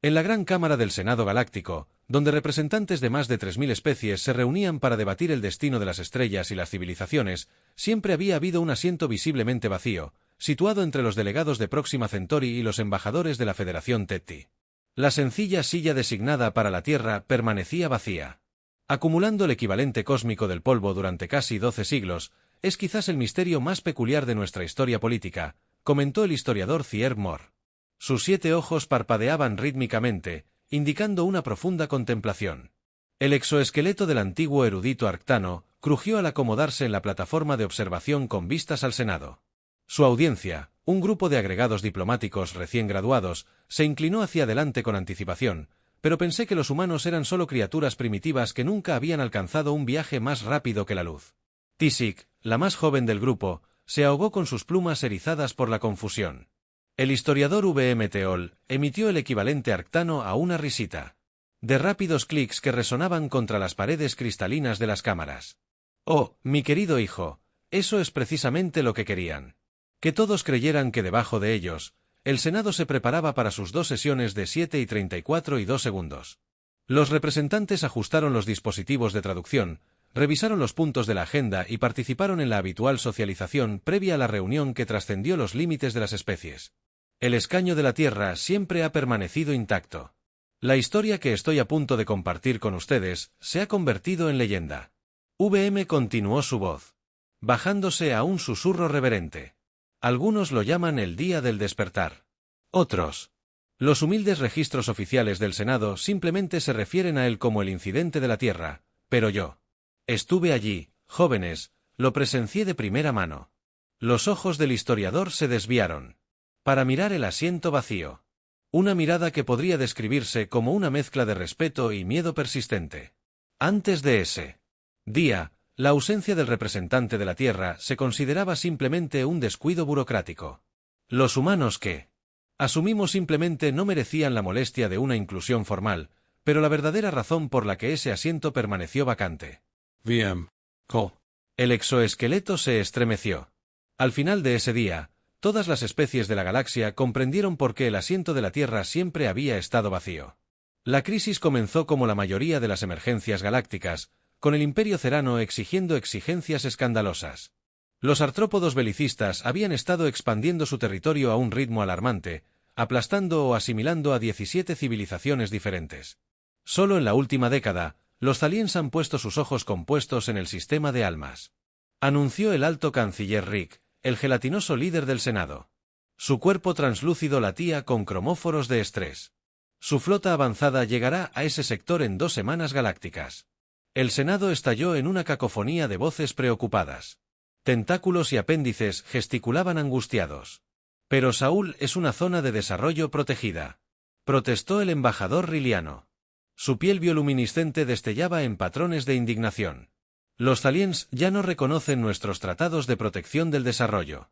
En la Gran Cámara del Senado Galáctico, donde representantes de más de 3000 especies se reunían para debatir el destino de las estrellas y las civilizaciones, siempre había habido un asiento visiblemente vacío, situado entre los delegados de Próxima Centauri y los embajadores de la Federación Teti. La sencilla silla designada para la Tierra permanecía vacía. Acumulando el equivalente cósmico del polvo durante casi 12 siglos, es quizás el misterio más peculiar de nuestra historia política, comentó el historiador Thierry Moore. Sus 7 ojos parpadeaban rítmicamente, indicando una profunda contemplación. El exoesqueleto del antiguo erudito arctano crujió al acomodarse en la plataforma de observación con vistas al Senado. Su audiencia, un grupo de agregados diplomáticos recién graduados, se inclinó hacia adelante con anticipación, pero pensé que los humanos eran solo criaturas primitivas que nunca habían alcanzado un viaje más rápido que la luz. Tisik, la más joven del grupo, se ahogó con sus plumas erizadas por la confusión. El historiador V.M. Teol emitió el equivalente arctano a una risita de rápidos clics que resonaban contra las paredes cristalinas de las cámaras. Oh, mi querido hijo, eso es precisamente lo que querían. Que todos creyeran que debajo de ellos, el Senado se preparaba para sus 2 sesiones de 7:34 y 2 segundos. Los representantes ajustaron los dispositivos de traducción, revisaron los puntos de la agenda y participaron en la habitual socialización previa a la reunión que trascendió los límites de las especies. El escaño de la Tierra siempre ha permanecido intacto. La historia que estoy a punto de compartir con ustedes se ha convertido en leyenda. VM continuó su voz, bajándose a un susurro reverente. Algunos lo llaman el día del despertar. Otros. Los humildes registros oficiales del Senado simplemente se refieren a él como el incidente de la Tierra, pero yo estuve allí, jóvenes, lo presencié de primera mano. Los ojos del historiador se desviaron para mirar el asiento vacío. Una mirada que podría describirse como una mezcla de respeto y miedo persistente. Antes de ese día, la ausencia del representante de la Tierra se consideraba simplemente un descuido burocrático. Los humanos que asumimos simplemente no merecían la molestia de una inclusión formal, pero la verdadera razón por la que ese asiento permaneció vacante. VM. Call. El exoesqueleto se estremeció. Al final de ese día, todas las especies de la galaxia comprendieron por qué el asiento de la Tierra siempre había estado vacío. La crisis comenzó como la mayoría de las emergencias galácticas, con el Imperio Cerano exigiendo exigencias escandalosas. Los artrópodos belicistas habían estado expandiendo su territorio a un ritmo alarmante, aplastando o asimilando a 17 civilizaciones diferentes. Solo en la última década, los Thaliens han puesto sus ojos compuestos en el sistema de almas. Anunció el alto canciller Rick, el gelatinoso líder del Senado. Su cuerpo translúcido latía con cromóforos de estrés. Su flota avanzada llegará a ese sector en 2 semanas galácticas. El Senado estalló en una cacofonía de voces preocupadas. Tentáculos y apéndices gesticulaban angustiados. Pero Saúl es una zona de desarrollo protegida, protestó el embajador riliano. Su piel bioluminiscente destellaba en patrones de indignación. Los Thaliens ya no reconocen nuestros tratados de protección del desarrollo,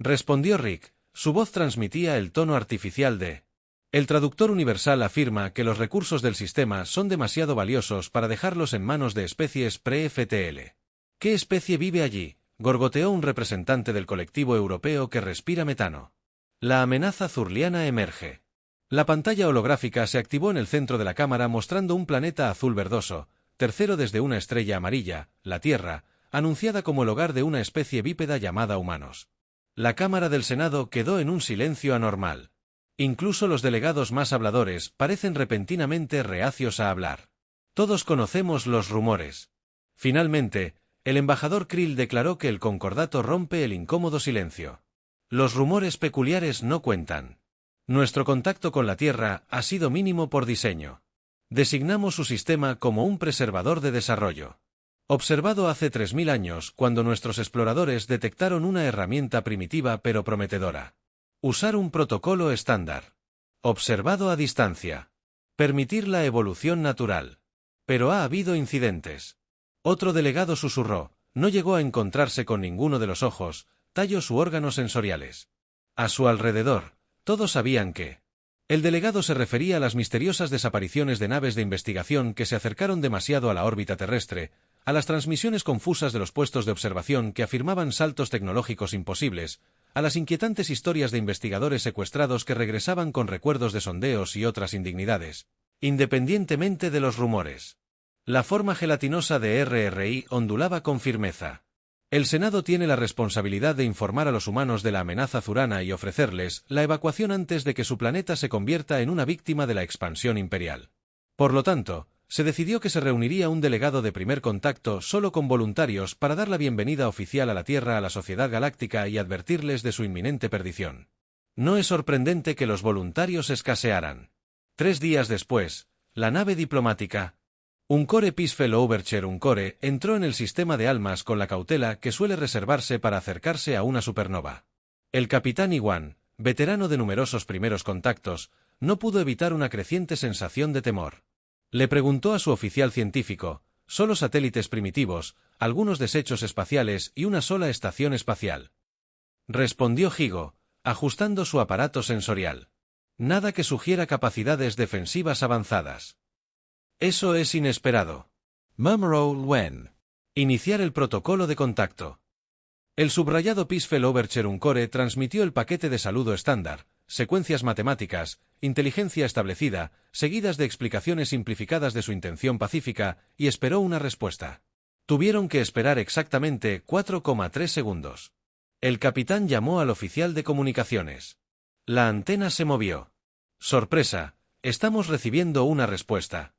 respondió Rick. Su voz transmitía el tono artificial de... El traductor universal afirma que los recursos del sistema son demasiado valiosos para dejarlos en manos de especies pre-FTL. ¿Qué especie vive allí?, gorgoteó un representante del colectivo europeo que respira metano. La amenaza zurliana emerge. La pantalla holográfica se activó en el centro de la cámara mostrando un planeta azul verdoso, tercero desde una estrella amarilla, la Tierra, anunciada como el hogar de una especie bípeda llamada humanos. La Cámara del Senado quedó en un silencio anormal. Incluso los delegados más habladores parecen repentinamente reacios a hablar. Todos conocemos los rumores. Finalmente, el embajador Krill declaró que el concordato rompe el incómodo silencio. Los rumores peculiares no cuentan. Nuestro contacto con la Tierra ha sido mínimo por diseño. Designamos su sistema como un preservador de desarrollo. Observado hace 3000 años, cuando nuestros exploradores detectaron una herramienta primitiva pero prometedora. Usar un protocolo estándar. Observado a distancia. Permitir la evolución natural. Pero ha habido incidentes. Otro delegado susurró, no llegó a encontrarse con ninguno de los ojos, tallos u órganos sensoriales. A su alrededor, todos sabían que... El delegado se refería a las misteriosas desapariciones de naves de investigación que se acercaron demasiado a la órbita terrestre, a las transmisiones confusas de los puestos de observación que afirmaban saltos tecnológicos imposibles, a las inquietantes historias de investigadores secuestrados que regresaban con recuerdos de sondeos y otras indignidades, independientemente de los rumores. La forma gelatinosa de RRI ondulaba con firmeza. El Senado tiene la responsabilidad de informar a los humanos de la amenaza zurana y ofrecerles la evacuación antes de que su planeta se convierta en una víctima de la expansión imperial. Por lo tanto, se decidió que se reuniría un delegado de primer contacto solo con voluntarios para dar la bienvenida oficial a la Tierra a la Sociedad Galáctica y advertirles de su inminente perdición. No es sorprendente que los voluntarios escasearan. 3 días después, la nave diplomática Encore Peaceful Overture Encore entró en el sistema de almas con la cautela que suele reservarse para acercarse a una supernova. El capitán Iwan, veterano de numerosos primeros contactos, no pudo evitar una creciente sensación de temor. Le preguntó a su oficial científico: solo satélites primitivos, algunos desechos espaciales y una sola estación espacial. Respondió Higo, ajustando su aparato sensorial. Nada que sugiera capacidades defensivas avanzadas. Eso es inesperado, murmuró Wen. Iniciar el protocolo de contacto. El subrayado Peaceful Overture Encore transmitió el paquete de saludo estándar, secuencias matemáticas, inteligencia establecida, seguidas de explicaciones simplificadas de su intención pacífica, y esperó una respuesta. Tuvieron que esperar exactamente 4,3 segundos. El capitán llamó al oficial de comunicaciones. La antena se movió. Sorpresa, estamos recibiendo una respuesta.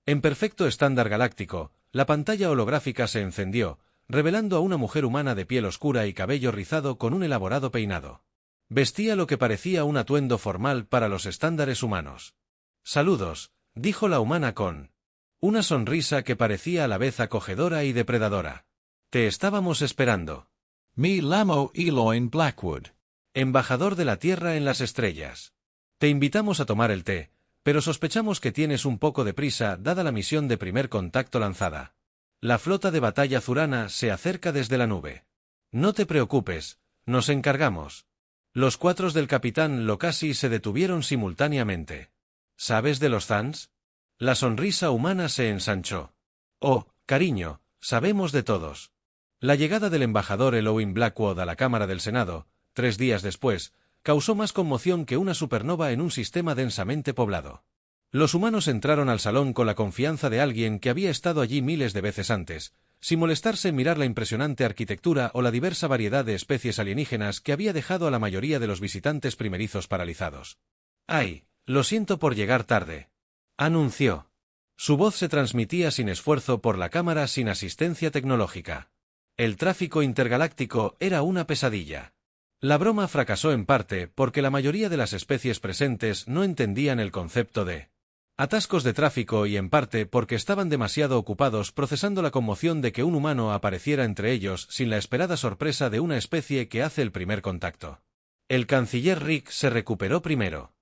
En perfecto estándar galáctico, la pantalla holográfica se encendió, revelando a una mujer humana de piel oscura y cabello rizado con un elaborado peinado. Vestía lo que parecía un atuendo formal para los estándares humanos. Saludos, dijo la humana con una sonrisa que parecía a la vez acogedora y depredadora. Te estábamos esperando. Me llamo Eloin Blackwood, embajador de la Tierra en las estrellas. Te invitamos a tomar el té, pero sospechamos que tienes un poco de prisa dada la misión de primer contacto lanzada. La flota de batalla zurana se acerca desde la nube. No te preocupes, nos encargamos. Los cuatros del capitán Locasi se detuvieron simultáneamente. ¿Sabes de los Zans? La sonrisa humana se ensanchó. Oh, cariño, sabemos de todos. La llegada del embajador Eloin Blackwood a la Cámara del Senado, 3 días después, causó más conmoción que una supernova en un sistema densamente poblado. Los humanos entraron al salón con la confianza de alguien que había estado allí miles de veces antes, sin molestarse en mirar la impresionante arquitectura o la diversa variedad de especies alienígenas que había dejado a la mayoría de los visitantes primerizos paralizados. «Ay, lo siento por llegar tarde», anunció. Su voz se transmitía sin esfuerzo por la cámara sin asistencia tecnológica. El tráfico intergaláctico era una pesadilla. La broma fracasó en parte porque la mayoría de las especies presentes no entendían el concepto de atascos de tráfico y en parte porque estaban demasiado ocupados procesando la conmoción de que un humano apareciera entre ellos sin la esperada sorpresa de una especie que hace el primer contacto. El canciller Rick se recuperó primero.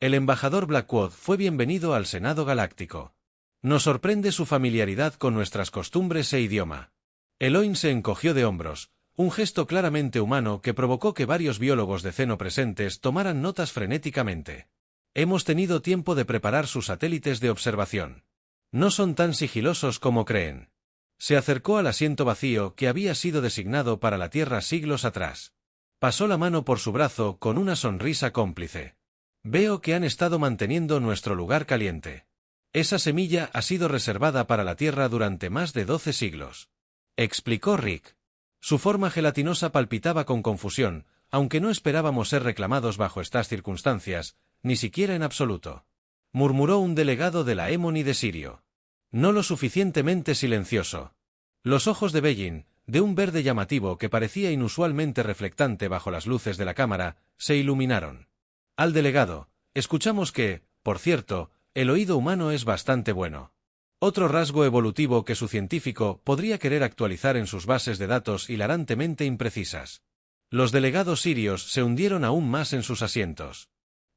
El embajador Blackwood fue bienvenido al Senado Galáctico. Nos sorprende su familiaridad con nuestras costumbres e idioma. Eloin se encogió de hombros, un gesto claramente humano que provocó que varios biólogos de Ceno presentes tomaran notas frenéticamente. Hemos tenido tiempo de preparar sus satélites de observación. No son tan sigilosos como creen. Se acercó al asiento vacío que había sido designado para la Tierra siglos atrás. Pasó la mano por su brazo con una sonrisa cómplice. Veo que han estado manteniendo nuestro lugar caliente. Esa semilla ha sido reservada para la Tierra durante más de 12 siglos. Explicó Rick. Su forma gelatinosa palpitaba con confusión, aunque no esperábamos ser reclamados bajo estas circunstancias, ni siquiera en absoluto. Murmuró un delegado de la Emony de Sirio. No lo suficientemente silencioso. Los ojos de Beijing, de un verde llamativo que parecía inusualmente reflectante bajo las luces de la cámara, se iluminaron. Al delegado, escuchamos que, por cierto, el oído humano es bastante bueno. Otro rasgo evolutivo que su científico podría querer actualizar en sus bases de datos hilarantemente imprecisas. Los delegados sirios se hundieron aún más en sus asientos.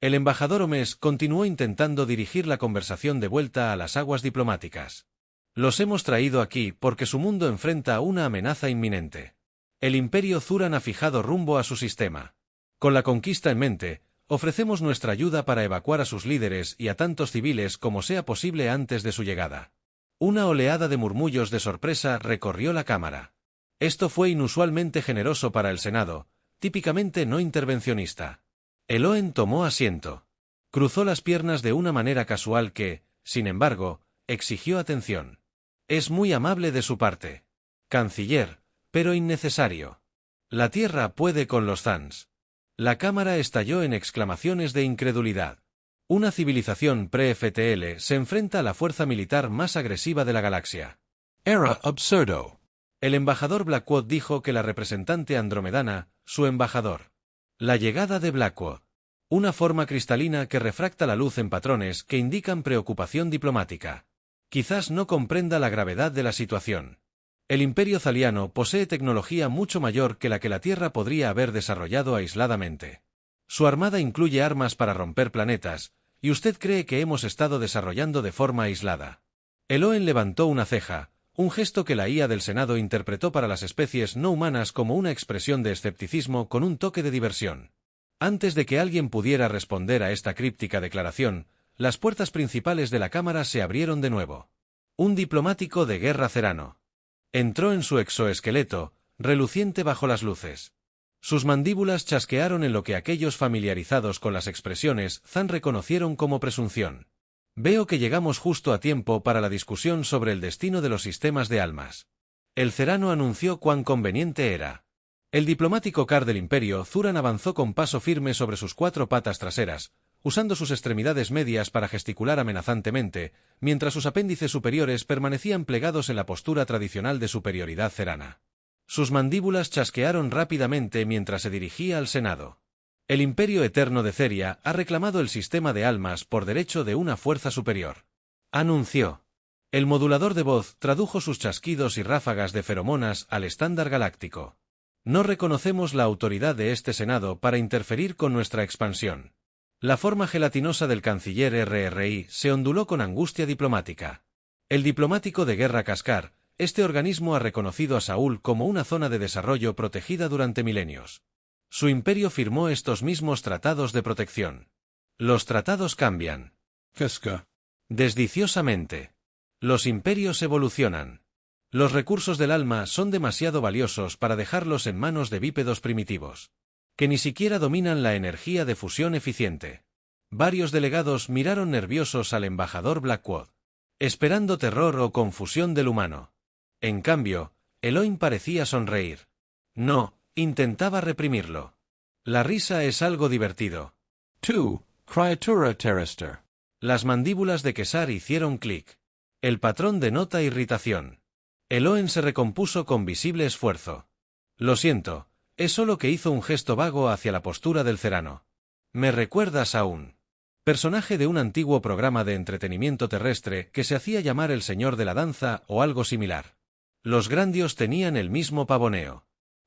El embajador Omes continuó intentando dirigir la conversación de vuelta a las aguas diplomáticas. Los hemos traído aquí porque su mundo enfrenta una amenaza inminente. El Imperio Zuran ha fijado rumbo a su sistema. Con la conquista en mente, ofrecemos nuestra ayuda para evacuar a sus líderes y a tantos civiles como sea posible antes de su llegada. Una oleada de murmullos de sorpresa recorrió la cámara. Esto fue inusualmente generoso para el Senado, típicamente no intervencionista. Eloen tomó asiento. Cruzó las piernas de una manera casual que, sin embargo, exigió atención. Es muy amable de su parte. Canciller, pero innecesario. La Tierra puede con los Zans. La cámara estalló en exclamaciones de incredulidad. Una civilización pre-FTL se enfrenta a la fuerza militar más agresiva de la galaxia. Era absurdo. El embajador Blackwood dijo que la representante andromedana, su embajador. La llegada de Blackwood. Una forma cristalina que refracta la luz en patrones que indican preocupación diplomática. Quizás no comprenda la gravedad de la situación. El Imperio Zaliano posee tecnología mucho mayor que la Tierra podría haber desarrollado aisladamente. Su armada incluye armas para romper planetas, y usted cree que hemos estado desarrollando de forma aislada. Eloen levantó una ceja, un gesto que la IA del Senado interpretó para las especies no humanas como una expresión de escepticismo con un toque de diversión. Antes de que alguien pudiera responder a esta críptica declaración, las puertas principales de la cámara se abrieron de nuevo. Un diplomático de guerra cerano. Entró en su exoesqueleto, reluciente bajo las luces. Sus mandíbulas chasquearon en lo que aquellos familiarizados con las expresiones Zan reconocieron como presunción. Veo que llegamos justo a tiempo para la discusión sobre el destino de los sistemas de almas. El cerano anunció cuán conveniente era. El diplomático Car del Imperio Zuran avanzó con paso firme sobre sus 4 patas traseras, usando sus extremidades medias para gesticular amenazantemente, mientras sus apéndices superiores permanecían plegados en la postura tradicional de superioridad cerana. Sus mandíbulas chasquearon rápidamente mientras se dirigía al Senado. El Imperio Eterno de Ceria ha reclamado el sistema de almas por derecho de una fuerza superior. Anunció. El modulador de voz tradujo sus chasquidos y ráfagas de feromonas al estándar galáctico. No reconocemos la autoridad de este Senado para interferir con nuestra expansión. La forma gelatinosa del canciller RRI se onduló con angustia diplomática. El diplomático de guerra Cascar, este organismo ha reconocido a Saúl como una zona de desarrollo protegida durante milenios. Su imperio firmó estos mismos tratados de protección. Los tratados cambian. Casca. Desdiciosamente. Los imperios evolucionan. Los recursos del alma son demasiado valiosos para dejarlos en manos de bípedos primitivos, que ni siquiera dominan la energía de fusión eficiente. Varios delegados miraron nerviosos al embajador Blackwood, esperando terror o confusión del humano. En cambio, Eloin parecía sonreír. No, intentaba reprimirlo. La risa es algo divertido. Tu, criatura terrestre. Las mandíbulas de Kesar hicieron clic. El patrón denota irritación. Eloen se recompuso con visible esfuerzo. Lo siento, es solo que hizo un gesto vago hacia la postura del cerano. Me recuerdas a un personaje de un antiguo programa de entretenimiento terrestre que se hacía llamar el Señor de la Danza o algo similar. Los Grandios tenían el mismo pavoneo.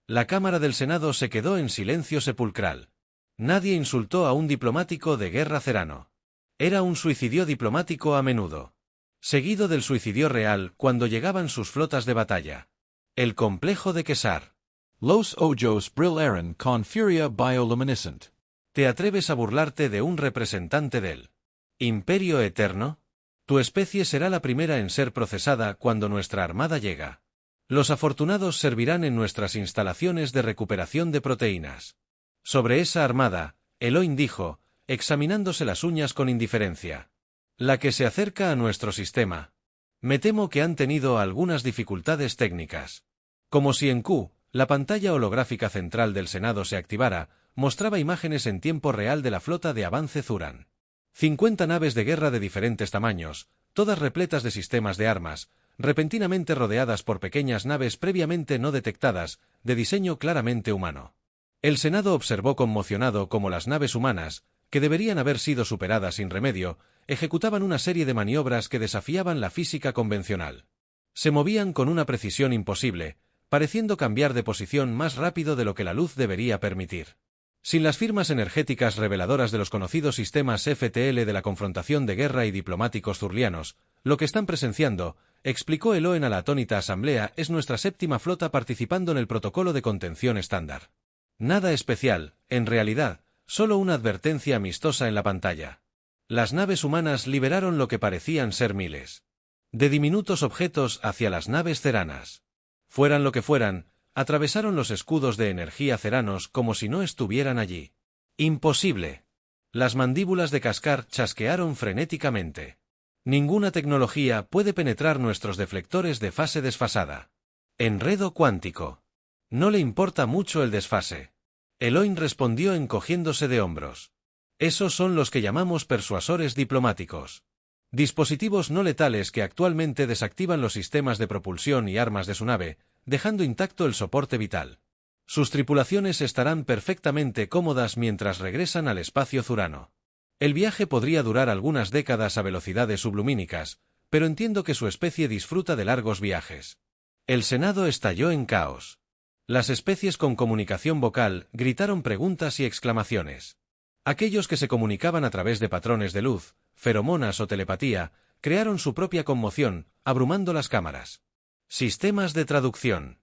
La Cámara del Senado se quedó en silencio sepulcral. Nadie insultó a un diplomático de guerra cerano. Era un suicidio diplomático a menudo, seguido del suicidio real cuando llegaban sus flotas de batalla. El complejo de Kesar. Los ojos brillaron con furia bioluminescent. ¿Te atreves a burlarte de un representante del Imperio Eterno? Tu especie será la primera en ser procesada cuando nuestra armada llega. Los afortunados servirán en nuestras instalaciones de recuperación de proteínas. Sobre esa armada, Eloin dijo, examinándose las uñas con indiferencia. La que se acerca a nuestro sistema. Me temo que han tenido algunas dificultades técnicas. Como si en Q, la pantalla holográfica central del Senado se activara, mostraba imágenes en tiempo real de la flota de avance Zuran. 50 naves de guerra de diferentes tamaños, todas repletas de sistemas de armas, repentinamente rodeadas por pequeñas naves previamente no detectadas, de diseño claramente humano. El Senado observó conmocionado cómo las naves humanas, que deberían haber sido superadas sin remedio, ejecutaban una serie de maniobras que desafiaban la física convencional. Se movían con una precisión imposible, pareciendo cambiar de posición más rápido de lo que la luz debería permitir. Sin las firmas energéticas reveladoras de los conocidos sistemas FTL de la confrontación de guerra y diplomáticos zurlianos, lo que están presenciando, explicó Eloen a la atónita asamblea, es nuestra séptima flota participando en el protocolo de contención estándar. Nada especial, en realidad, solo una advertencia amistosa en la pantalla. Las naves humanas liberaron lo que parecían ser miles de diminutos objetos hacia las naves ceranas. Fueran lo que fueran, Atravesaron los escudos de energía ceranos como si no estuvieran allí. ¡Imposible! Las mandíbulas de Kaskar chasquearon frenéticamente. Ninguna tecnología puede penetrar nuestros deflectores de fase desfasada. Enredo cuántico. No le importa mucho el desfase. Eloin respondió encogiéndose de hombros. Esos son los que llamamos persuasores diplomáticos. Dispositivos no letales que actualmente desactivan los sistemas de propulsión y armas de su nave, dejando intacto el soporte vital. Sus tripulaciones estarán perfectamente cómodas mientras regresan al espacio zurano. El viaje podría durar algunas décadas a velocidades sublumínicas, pero entiendo que su especie disfruta de largos viajes. El Senado estalló en caos. Las especies con comunicación vocal gritaron preguntas y exclamaciones. Aquellos que se comunicaban a través de patrones de luz, feromonas o telepatía, crearon su propia conmoción, abrumando las cámaras. Sistemas de traducción.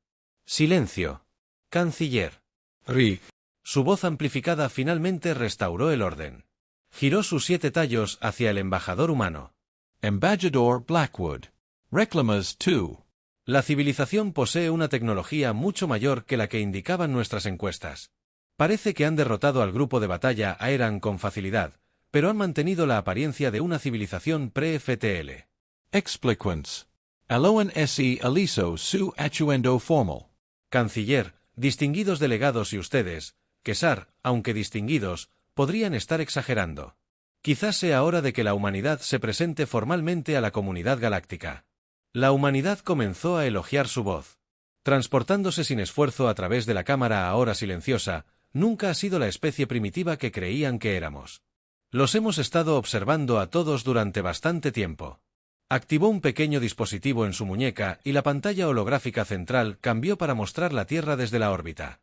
Silencio. Canciller. Rick. Su voz amplificada finalmente restauró el orden. Giró sus 7 tallos hacia el embajador humano. Embajador Blackwood. Reclamas 2. La civilización posee una tecnología mucho mayor que la que indicaban nuestras encuestas. Parece que han derrotado al grupo de batalla Aeran con facilidad, pero han mantenido la apariencia de una civilización pre-FTL. Expliquens. Aloan se aliso su achuendo formal. Canciller, distinguidos delegados y ustedes, Kesar, aunque distinguidos, podrían estar exagerando. Quizás sea hora de que la humanidad se presente formalmente a la comunidad galáctica. La humanidad comenzó a elogiar su voz. Transportándose sin esfuerzo a través de la cámara ahora silenciosa, nunca ha sido la especie primitiva que creían que éramos. Los hemos estado observando a todos durante bastante tiempo. Activó un pequeño dispositivo en su muñeca y la pantalla holográfica central cambió para mostrar la Tierra desde la órbita.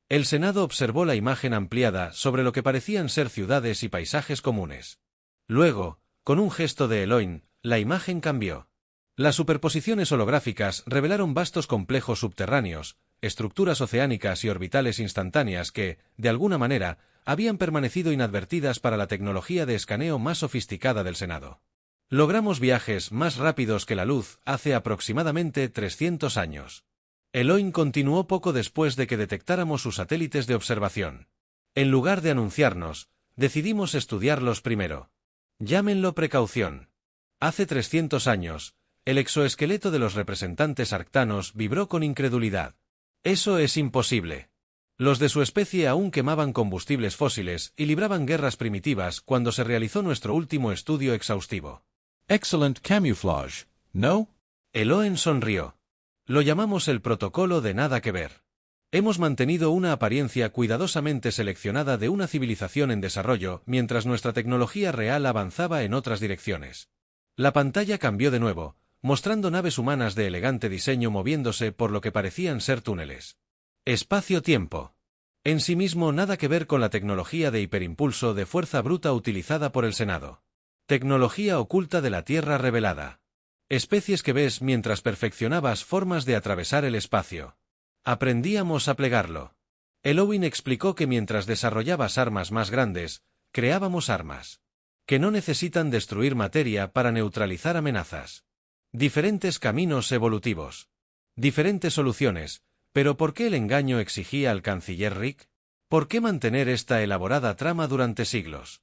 El Senado observó la imagen ampliada sobre lo que parecían ser ciudades y paisajes comunes. Luego, con un gesto de Eloin, la imagen cambió. Las superposiciones holográficas revelaron vastos complejos subterráneos, estructuras oceánicas y orbitales instantáneas que, de alguna manera, habían permanecido inadvertidas para la tecnología de escaneo más sofisticada del Senado. Logramos viajes más rápidos que la luz hace aproximadamente 300 años. Eloin continuó poco después de que detectáramos sus satélites de observación. En lugar de anunciarnos, decidimos estudiarlos primero. Llámenlo precaución. Hace 300 años, el exoesqueleto de los representantes arctanos vibró con incredulidad. Eso es imposible. Los de su especie aún quemaban combustibles fósiles y libraban guerras primitivas cuando se realizó nuestro último estudio exhaustivo. Excellent camouflage, ¿no? Eloen sonrió. Lo llamamos el protocolo de nada que ver. Hemos mantenido una apariencia cuidadosamente seleccionada de una civilización en desarrollo mientras nuestra tecnología real avanzaba en otras direcciones. La pantalla cambió de nuevo, mostrando naves humanas de elegante diseño moviéndose por lo que parecían ser túneles. Espacio-tiempo. En sí mismo nada que ver con la tecnología de hiperimpulso de fuerza bruta utilizada por el Senado. Tecnología oculta de la Tierra revelada. Especies que ves mientras perfeccionabas formas de atravesar el espacio. Aprendíamos a plegarlo. Eloin explicó que mientras desarrollabas armas más grandes, creábamos armas. Que no necesitan destruir materia para neutralizar amenazas. Diferentes caminos evolutivos. Diferentes soluciones, pero ¿por qué el engaño exigía al canciller Rick? ¿Por qué mantener esta elaborada trama durante siglos?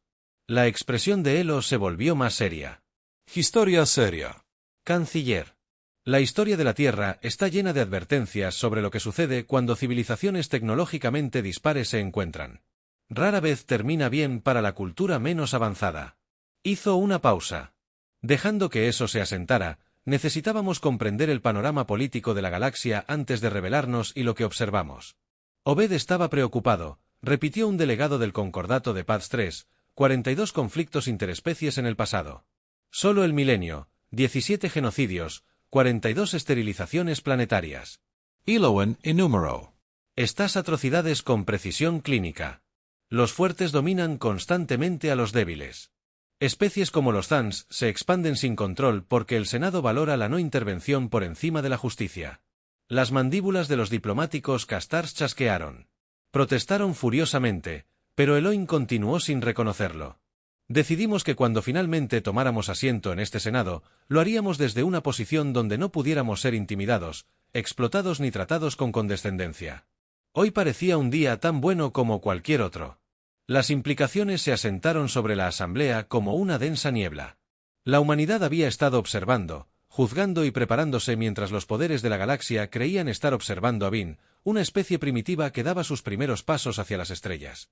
La expresión de Elo se volvió más seria. Historia seria. Canciller. La historia de la Tierra está llena de advertencias sobre lo que sucede cuando civilizaciones tecnológicamente dispares se encuentran. Rara vez termina bien para la cultura menos avanzada. Hizo una pausa. Dejando que eso se asentara, necesitábamos comprender el panorama político de la galaxia antes de revelarnos y lo que observamos. Obed estaba preocupado, repitió un delegado del Concordato de Paz 3, 42 conflictos interespecies en el pasado. Solo el milenio, 17 genocidios, 42 esterilizaciones planetarias. Eloin enumero. Estas atrocidades con precisión clínica. Los fuertes dominan constantemente a los débiles. Especies como los Thans se expanden sin control porque el Senado valora la no intervención por encima de la justicia. Las mandíbulas de los diplomáticos Castars chasquearon. Protestaron furiosamente, pero Eloin continuó sin reconocerlo. Decidimos que cuando finalmente tomáramos asiento en este Senado, lo haríamos desde una posición donde no pudiéramos ser intimidados, explotados ni tratados con condescendencia. Hoy parecía un día tan bueno como cualquier otro. Las implicaciones se asentaron sobre la Asamblea como una densa niebla. La humanidad había estado observando, juzgando y preparándose mientras los poderes de la galaxia creían estar observando a Vin, una especie primitiva que daba sus primeros pasos hacia las estrellas.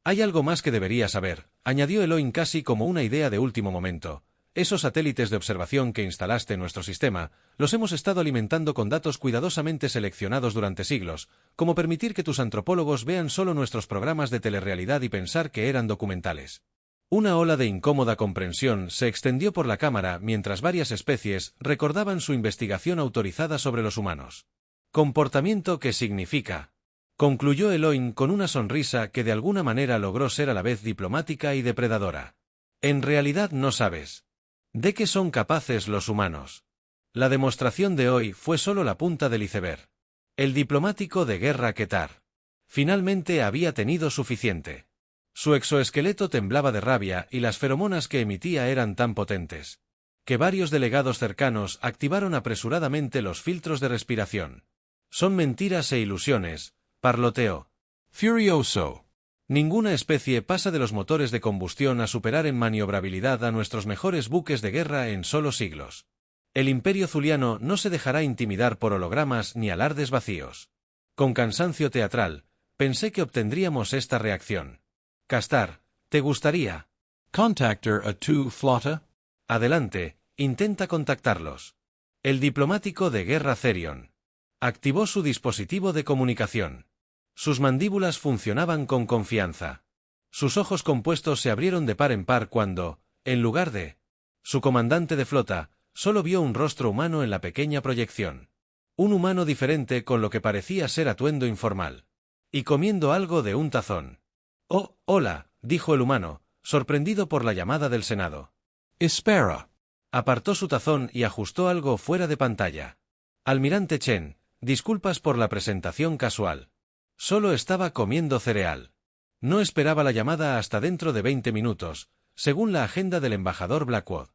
Hay algo más que debería saber, añadió Elohim casi como una idea de último momento. Esos satélites de observación que instalaste en nuestro sistema, los hemos estado alimentando con datos cuidadosamente seleccionados durante siglos, como permitir que tus antropólogos vean solo nuestros programas de telerrealidad y pensar que eran documentales. Una ola de incómoda comprensión se extendió por la cámara mientras varias especies recordaban su investigación autorizada sobre los humanos. Comportamiento que significa, concluyó Elohim con una sonrisa que de alguna manera logró ser a la vez diplomática y depredadora. En realidad no sabes ¿de qué son capaces los humanos? La demostración de hoy fue solo la punta del iceberg. El diplomático de guerra Ketar finalmente había tenido suficiente. Su exoesqueleto temblaba de rabia y las feromonas que emitía eran tan potentes que varios delegados cercanos activaron apresuradamente los filtros de respiración. Son mentiras e ilusiones, parloteó. Furioso. Ninguna especie pasa de los motores de combustión a superar en maniobrabilidad a nuestros mejores buques de guerra en solo siglos. El Imperio Zuliano no se dejará intimidar por hologramas ni alardes vacíos. Con cansancio teatral, pensé que obtendríamos esta reacción. Castar, ¿te gustaría? Contactor a tu flota? Adelante, intenta contactarlos. El diplomático de guerra Therion activó su dispositivo de comunicación. Sus mandíbulas funcionaban con confianza. Sus ojos compuestos se abrieron de par en par cuando, en lugar de su comandante de flota, solo vio un rostro humano en la pequeña proyección. Un humano diferente con lo que parecía ser atuendo informal. Y comiendo algo de un tazón. Oh, hola, dijo el humano, sorprendido por la llamada del Senado. Espera. Apartó su tazón y ajustó algo fuera de pantalla. Almirante Chen, disculpas por la presentación casual. Solo estaba comiendo cereal. No esperaba la llamada hasta dentro de 20 minutos, según la agenda del embajador Blackwood.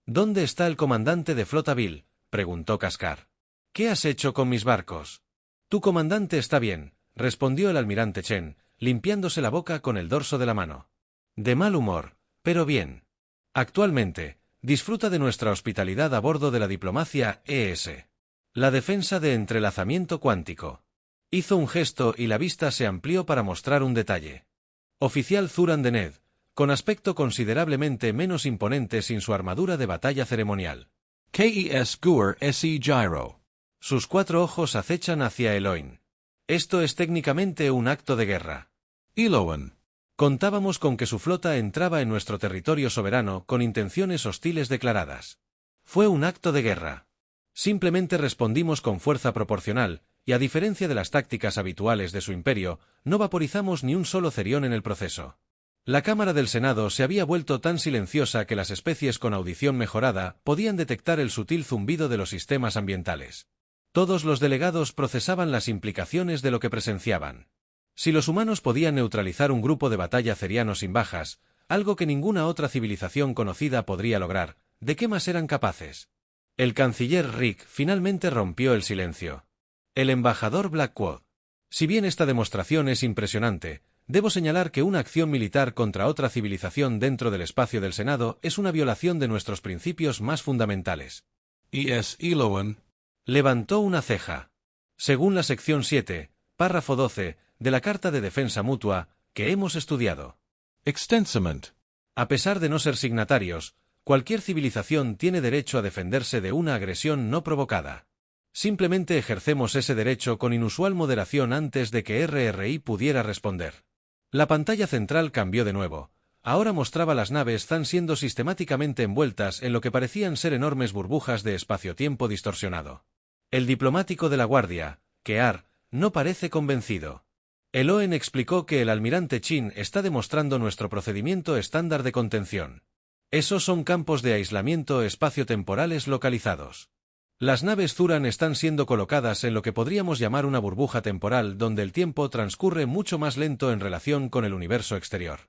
¿Dónde está el comandante de flota Bill?, preguntó Cascar. ¿Qué has hecho con mis barcos? Tu comandante está bien, respondió el almirante Chen, limpiándose la boca con el dorso de la mano. De mal humor, pero bien. Actualmente, disfruta de nuestra hospitalidad a bordo de la diplomacia ES. La defensa de entrelazamiento cuántico. Hizo un gesto y la vista se amplió para mostrar un detalle. Oficial Zuran Dened, con aspecto considerablemente menos imponente sin su armadura de batalla ceremonial. KES Gur SE Gyro. Sus 4 ojos acechan hacia Elohim. Esto es técnicamente un acto de guerra. Elohim. Contábamos con que su flota entraba en nuestro territorio soberano con intenciones hostiles declaradas. Fue un acto de guerra. Simplemente respondimos con fuerza proporcional, y a diferencia de las tácticas habituales de su imperio, no vaporizamos ni un solo cerión en el proceso. La Cámara del Senado se había vuelto tan silenciosa que las especies con audición mejorada podían detectar el sutil zumbido de los sistemas ambientales. Todos los delegados procesaban las implicaciones de lo que presenciaban. Si los humanos podían neutralizar un grupo de batalla ceriano sin bajas, algo que ninguna otra civilización conocida podría lograr, ¿de qué más eran capaces? El canciller Rick finalmente rompió el silencio. El embajador Blackwood. Si bien esta demostración es impresionante, debo señalar que una acción militar contra otra civilización dentro del espacio del Senado es una violación de nuestros principios más fundamentales. ES Elohim. Levantó una ceja. Según la sección 7, párrafo 12, de la Carta de Defensa Mutua, que hemos estudiado. Extensament. A pesar de no ser signatarios, cualquier civilización tiene derecho a defenderse de una agresión no provocada. Simplemente ejercemos ese derecho con inusual moderación antes de que RRI pudiera responder. La pantalla central cambió de nuevo. Ahora mostraba las naves Zan siendo sistemáticamente envueltas en lo que parecían ser enormes burbujas de espacio-tiempo distorsionado. El diplomático de la Guardia, Kear, no parece convencido. Elohim explicó que el almirante Chin está demostrando nuestro procedimiento estándar de contención. Esos son campos de aislamiento espaciotemporales localizados. Las naves Zuran están siendo colocadas en lo que podríamos llamar una burbuja temporal donde el tiempo transcurre mucho más lento en relación con el universo exterior.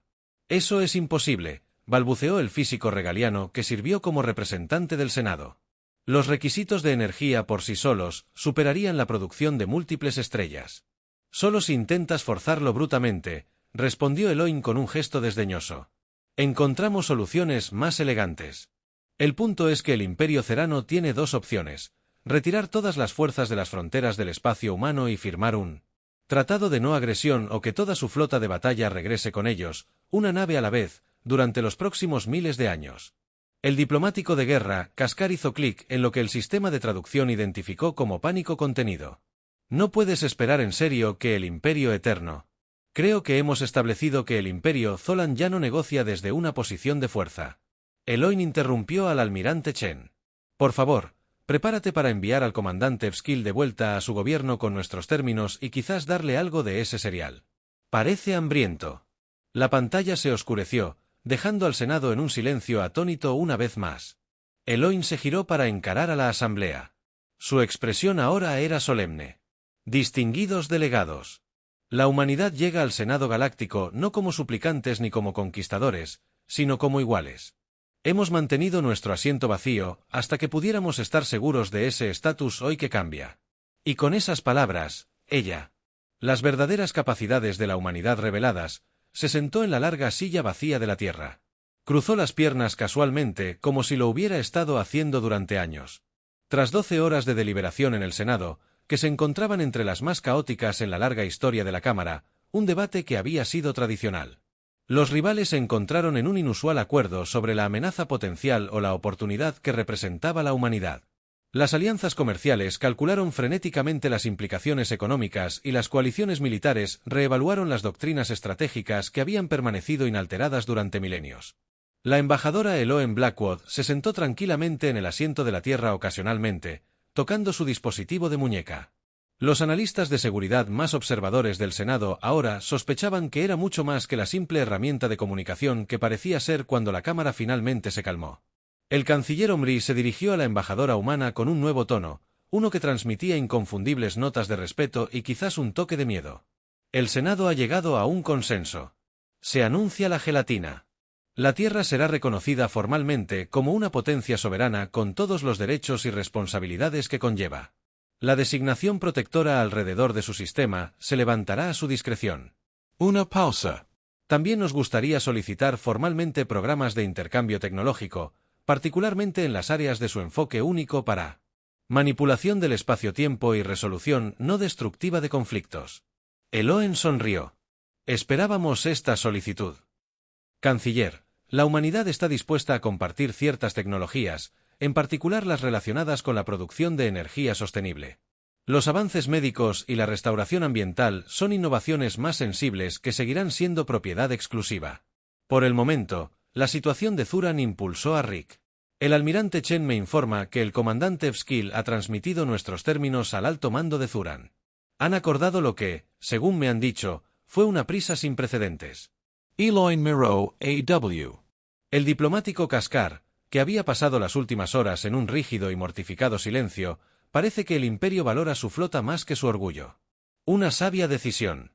Eso es imposible, balbuceó el físico regaliano que sirvió como representante del Senado. Los requisitos de energía por sí solos superarían la producción de múltiples estrellas. Solo si intentas forzarlo brutamente, respondió Elohim con un gesto desdeñoso. Encontramos soluciones más elegantes. El punto es que el Imperio Cerano tiene dos opciones: retirar todas las fuerzas de las fronteras del espacio humano y firmar un tratado de no agresión, o que toda su flota de batalla regrese con ellos, una nave a la vez, durante los próximos miles de años. El diplomático de guerra, Kaskar, hizo clic en lo que el sistema de traducción identificó como pánico contenido. No puedes esperar en serio que el Imperio Eterno. Creo que hemos establecido que el Imperio Zolan ya no negocia desde una posición de fuerza. Elohim interrumpió al almirante Chen. Por favor, prepárate para enviar al comandante Evskill de vuelta a su gobierno con nuestros términos y quizás darle algo de ese cereal. Parece hambriento. La pantalla se oscureció, dejando al Senado en un silencio atónito una vez más. Elohim se giró para encarar a la asamblea. Su expresión ahora era solemne. Distinguidos delegados. La humanidad llega al Senado Galáctico no como suplicantes ni como conquistadores, sino como iguales. Hemos mantenido nuestro asiento vacío hasta que pudiéramos estar seguros de ese estatus hoy que cambia. Y con esas palabras, ella, las verdaderas capacidades de la humanidad reveladas, se sentó en la larga silla vacía de la Tierra. Cruzó las piernas casualmente, como si lo hubiera estado haciendo durante años. Tras 12 horas de deliberación en el Senado, que se encontraban entre las más caóticas en la larga historia de la Cámara, un debate que había sido tradicional. Los rivales se encontraron en un inusual acuerdo sobre la amenaza potencial o la oportunidad que representaba la humanidad. Las alianzas comerciales calcularon frenéticamente las implicaciones económicas y las coaliciones militares reevaluaron las doctrinas estratégicas que habían permanecido inalteradas durante milenios. La embajadora Elohim Blackwood se sentó tranquilamente en el asiento de la Tierra ocasionalmente, tocando su dispositivo de muñeca. Los analistas de seguridad más observadores del Senado ahora sospechaban que era mucho más que la simple herramienta de comunicación que parecía ser cuando la Cámara finalmente se calmó. El canciller Omri se dirigió a la embajadora humana con un nuevo tono, uno que transmitía inconfundibles notas de respeto y quizás un toque de miedo. El Senado ha llegado a un consenso. Se anuncia la gelatina. La Tierra será reconocida formalmente como una potencia soberana con todos los derechos y responsabilidades que conlleva. La designación protectora alrededor de su sistema se levantará a su discreción. Una pausa. También nos gustaría solicitar formalmente programas de intercambio tecnológico, particularmente en las áreas de su enfoque único para manipulación del espacio-tiempo y resolución no destructiva de conflictos. Elohim sonrió. Esperábamos esta solicitud. Canciller, la humanidad está dispuesta a compartir ciertas tecnologías, en particular las relacionadas con la producción de energía sostenible. Los avances médicos y la restauración ambiental son innovaciones más sensibles que seguirán siendo propiedad exclusiva. Por el momento, la situación de Zuran impulsó a Rick. El almirante Chen me informa que el comandante Evskill ha transmitido nuestros términos al alto mando de Zuran. Han acordado lo que, según me han dicho, fue una prisa sin precedentes. Elohim miró A.W. El diplomático Kaskar, que había pasado las últimas horas en un rígido y mortificado silencio, parece que el imperio valora su flota más que su orgullo. Una sabia decisión.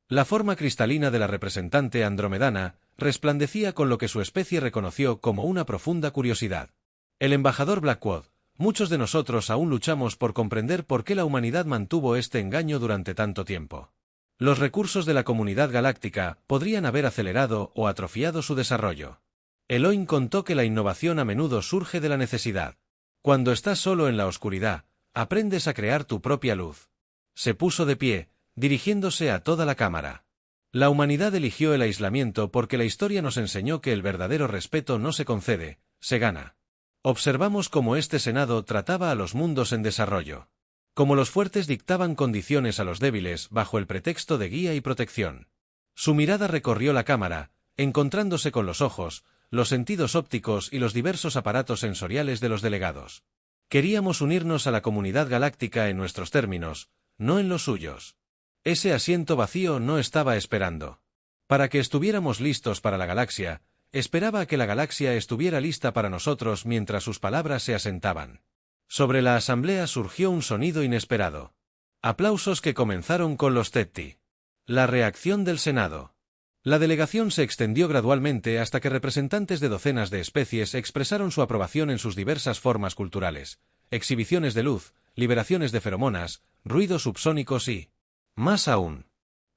La forma cristalina de la representante andromedana resplandecía con lo que su especie reconoció como una profunda curiosidad. El embajador Blackwood, muchos de nosotros aún luchamos por comprender por qué la humanidad mantuvo este engaño durante tanto tiempo. Los recursos de la comunidad galáctica podrían haber acelerado o atrofiado su desarrollo. Elohim contó que la innovación a menudo surge de la necesidad. Cuando estás solo en la oscuridad, aprendes a crear tu propia luz. Se puso de pie, dirigiéndose a toda la cámara. La humanidad eligió el aislamiento porque la historia nos enseñó que el verdadero respeto no se concede, se gana. Observamos cómo este Senado trataba a los mundos en desarrollo. Cómo los fuertes dictaban condiciones a los débiles bajo el pretexto de guía y protección. Su mirada recorrió la cámara, encontrándose con los ojos, los sentidos ópticos y los diversos aparatos sensoriales de los delegados. Queríamos unirnos a la comunidad galáctica en nuestros términos, no en los suyos. Ese asiento vacío no estaba esperando. Para que estuviéramos listos para la galaxia, esperaba a que la galaxia estuviera lista para nosotros mientras sus palabras se asentaban. Sobre la asamblea surgió un sonido inesperado. Aplausos que comenzaron con los Tetti. La reacción del Senado. La delegación se extendió gradualmente hasta que representantes de docenas de especies expresaron su aprobación en sus diversas formas culturales, exhibiciones de luz, liberaciones de feromonas, ruidos subsónicos y, más aún,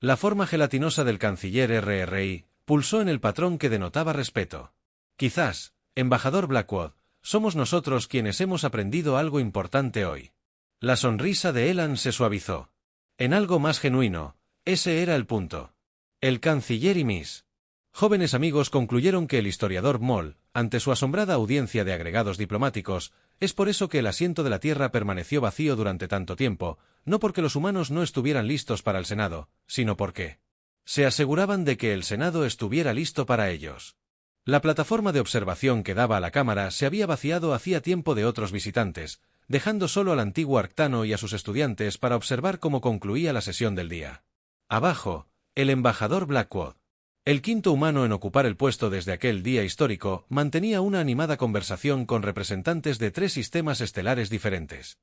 la forma gelatinosa del canciller RRI pulsó en el patrón que denotaba respeto. Quizás, embajador Blackwood, somos nosotros quienes hemos aprendido algo importante hoy. La sonrisa de Elan se suavizó. En algo más genuino, ese era el punto. El canciller y mis jóvenes amigos concluyeron que el historiador Moll, ante su asombrada audiencia de agregados diplomáticos, es por eso que el asiento de la Tierra permaneció vacío durante tanto tiempo, no porque los humanos no estuvieran listos para el Senado, sino porque se aseguraban de que el Senado estuviera listo para ellos. La plataforma de observación que daba a la Cámara se había vaciado hacía tiempo de otros visitantes, dejando solo al antiguo arctano y a sus estudiantes para observar cómo concluía la sesión del día. Abajo, el embajador Blackwood, el quinto humano en ocupar el puesto desde aquel día histórico, mantenía una animada conversación con representantes de 3 sistemas estelares diferentes.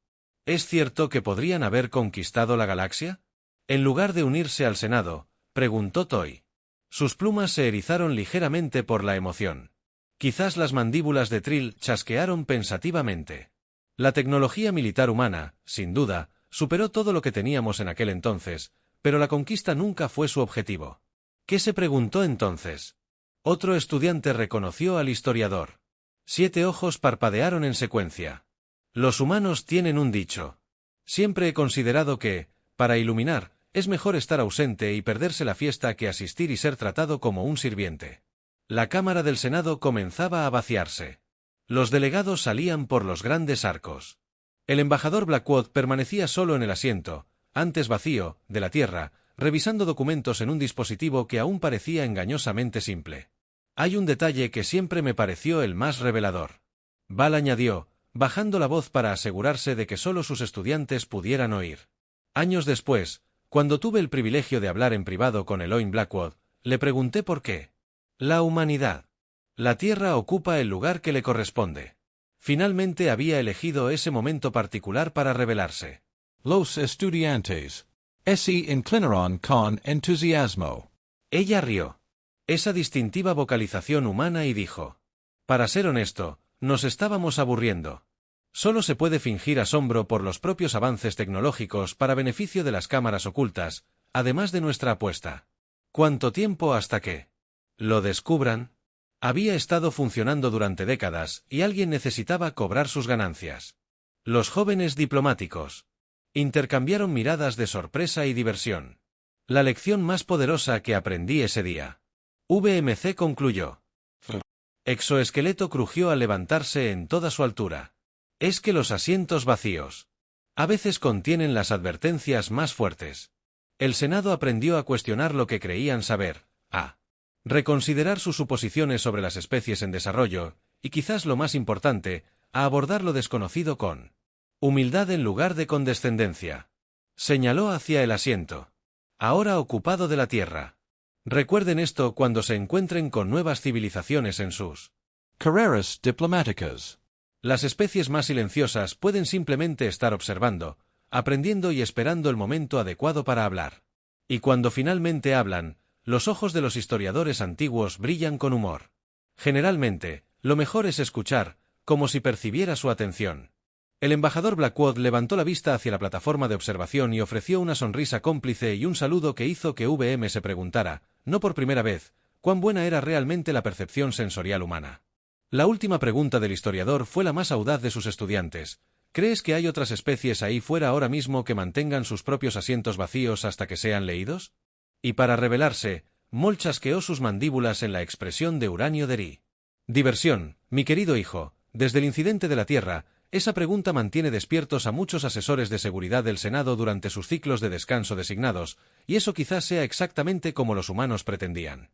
¿Es cierto que podrían haber conquistado la galaxia? En lugar de unirse al Senado, preguntó Toy. Sus plumas se erizaron ligeramente por la emoción. Quizás las mandíbulas de Trill chasquearon pensativamente. La tecnología militar humana, sin duda, superó todo lo que teníamos en aquel entonces, pero la conquista nunca fue su objetivo. ¿Qué se preguntó entonces? Otro estudiante reconoció al historiador. 7 ojos parpadearon en secuencia. Los humanos tienen un dicho. Siempre he considerado que, para iluminar, es mejor estar ausente y perderse la fiesta que asistir y ser tratado como un sirviente. La Cámara del Senado comenzaba a vaciarse. Los delegados salían por los grandes arcos. El embajador Blackwood permanecía solo en el asiento, antes vacío, de la Tierra, revisando documentos en un dispositivo que aún parecía engañosamente simple. Hay un detalle que siempre me pareció el más revelador. Val añadió, bajando la voz para asegurarse de que solo sus estudiantes pudieran oír. Años después, cuando tuve el privilegio de hablar en privado con Eloin Blackwood, le pregunté por qué. La humanidad. La Tierra ocupa el lugar que le corresponde. Finalmente había elegido ese momento particular para revelarse. Los estudiantes se inclinaron con entusiasmo. Ella rió. Esa distintiva vocalización humana y dijo: para ser honesto, nos estábamos aburriendo. Solo se puede fingir asombro por los propios avances tecnológicos para beneficio de las cámaras ocultas, además de nuestra apuesta. ¿Cuánto tiempo hasta que lo descubran? Había estado funcionando durante décadas y alguien necesitaba cobrar sus ganancias. Los jóvenes diplomáticos intercambiaron miradas de sorpresa y diversión. La lección más poderosa que aprendí ese día. VMC concluyó. Exoesqueleto crujió al levantarse en toda su altura. Es que los asientos vacíos a veces contienen las advertencias más fuertes. El Senado aprendió a cuestionar lo que creían saber, a reconsiderar sus suposiciones sobre las especies en desarrollo, y quizás lo más importante, a abordar lo desconocido con humildad en lugar de condescendencia. Señaló hacia el asiento, ahora ocupado de la Tierra. Recuerden esto cuando se encuentren con nuevas civilizaciones en sus carreras diplomáticas. Las especies más silenciosas pueden simplemente estar observando, aprendiendo y esperando el momento adecuado para hablar. Y cuando finalmente hablan, los ojos de los historiadores antiguos brillan con humor. Generalmente, lo mejor es escuchar, como si percibiera su atención. El embajador Blackwood levantó la vista hacia la plataforma de observación y ofreció una sonrisa cómplice y un saludo que hizo que VM se preguntara, no por primera vez, cuán buena era realmente la percepción sensorial humana. La última pregunta del historiador fue la más audaz de sus estudiantes. ¿Crees que hay otras especies ahí fuera ahora mismo que mantengan sus propios asientos vacíos hasta que sean leídos? Y para revelarse, Moll chasqueó sus mandíbulas en la expresión de Uranio Deri. Diversión, mi querido hijo, desde el incidente de la Tierra, esa pregunta mantiene despiertos a muchos asesores de seguridad del Senado durante sus ciclos de descanso designados, y eso quizás sea exactamente como los humanos pretendían.